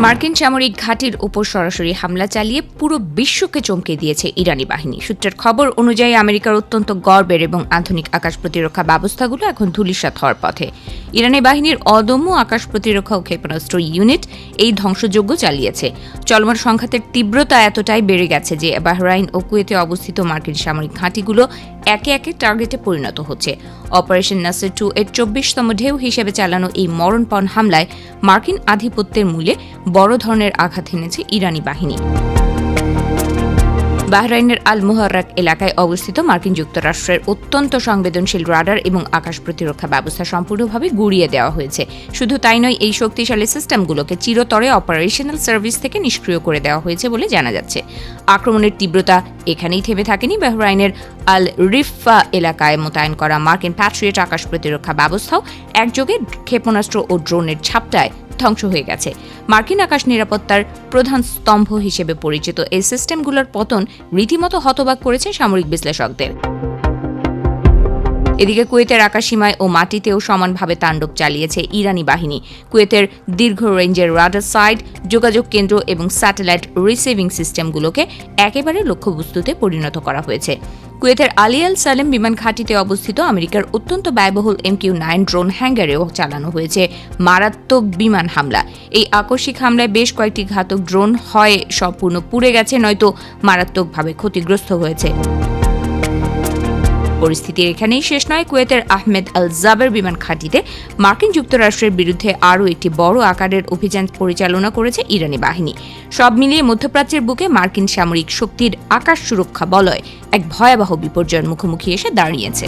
মার্কিন সামরিক ঘাঁটির উপর সরাসরি হামলা চালিয়ে পুরো বিশ্বকে চমকে দিয়েছে ইরানি বাহিনী। সূত্রের খবর অনুযায়ী আমেরিকার অত্যন্ত গর্বের এবং আধুনিক আকাশ প্রতিরক্ষা ব্যবস্থাগুলো এখন ধূলিসাৎ হওয়ার পথে। ইরানি বাহিনীর অদম্য আকাশ প্রতিরক্ষা ও ক্ষেপণাস্ত্র ইউনিট এই ধ্বংসযজ্ঞ চালিয়েছে। চলমান সংঘাতের তীব্রতা এতটাই বেড়ে গেছে যে বাহরাইন ও কুয়েতে অবস্থিত মার্কিন সামরিক ঘাঁটিগুলো একে একে টার্গেটে পরিণত হচ্ছে। অপারেশন নাসের 2 এর 24তম ঢেউ হিসেবে চালানো এই মরণপণ হামলায় মার্কিন আধিপত্যের মূলে বড় ধরনের আঘাত এনেছে ইরানি বাহিনী। বাহরাইনের আল মুহাররাক এলাকায় অবস্থিত মার্কিন যুক্তরাষ্ট্রের অত্যন্ত সংবেদনশীল রাডার এবং আকাশ প্রতিরক্ষা ব্যবস্থা সম্পূর্ণভাবে গুঁড়িয়ে দেওয়া হয়েছে। শুধু তাই নয়, এই শক্তিশালী সিস্টেমগুলোকে চিরতরে অপারেশনাল সার্ভিস থেকে নিষ্ক্রিয় করে দেওয়া হয়েছে বলে জানা যাচ্ছে। আক্রমণের তীব্রতা এখানেই থেমে থাকেনি। বাহরাইনের আল রিফা এলাকায় মোতায়েন করা মার্কিন প্যাট্রিয়ট আকাশ প্রতিরক্ষা ব্যবস্থাও একযোগে ক্ষেপণাস্ত্র ও ড্রোনের ঝাপটায় ধ্বংস হয়ে গেছে। মার্কিন আকাশ নিরাপত্তার প্রধান স্তম্ভ হিসেবে পরিচিত এই সিস্টেমগুলোর পতন রীতিমতো হতবাক করেছে সামরিক বিশ্লেষকদের। এদিকে কুয়েতের আকাশসীমায় ও মাটিতেও সমানভাবে তাণ্ডব চালিয়েছে ইরানি বাহিনী। কুয়েতের দীর্ঘ রেঞ্জের রাডার সাইট, যোগাযোগ কেন্দ্র এবং স্যাটেলাইট রিসিভিং সিস্টেমগুলোকে একেবারে লক্ষ্যবস্তুতে পরিণত করা হয়েছে। কুয়েতের আলী আল সালেম বিমান ঘাঁটিতে অবস্থিত আমেরিকার অত্যন্ত ব্যয়বহুল MQ-9 ড্রোন হ্যাঙ্গারেও চালানো হয়েছে মারাত্মক বিমান হামলা। এই আকস্মিক হামলায় বেশ কয়েকটি ঘাতক ড্রোন হয় সম্পূর্ণ পুড়ে গেছে, নয়তো মারাত্মকভাবে ক্ষতিগ্রস্ত হয়েছে। পরিস্থিতি এখানেই শেষ নয়। কুয়েতের আহমেদ আল জাবের বিমান ঘাঁটিতে মার্কিন যুক্তরাষ্ট্রের বিরুদ্ধে আরও একটি বড় আকারের অভিযান পরিচালনা করেছে ইরানি বাহিনী। সব মিলিয়ে মধ্যপ্রাচ্যের বুকে মার্কিন সামরিক শক্তির আকাশ সুরক্ষা বলয় এক ভয়াবহ বিপর্যয়ের মুখোমুখি এসে দাঁড়িয়েছে।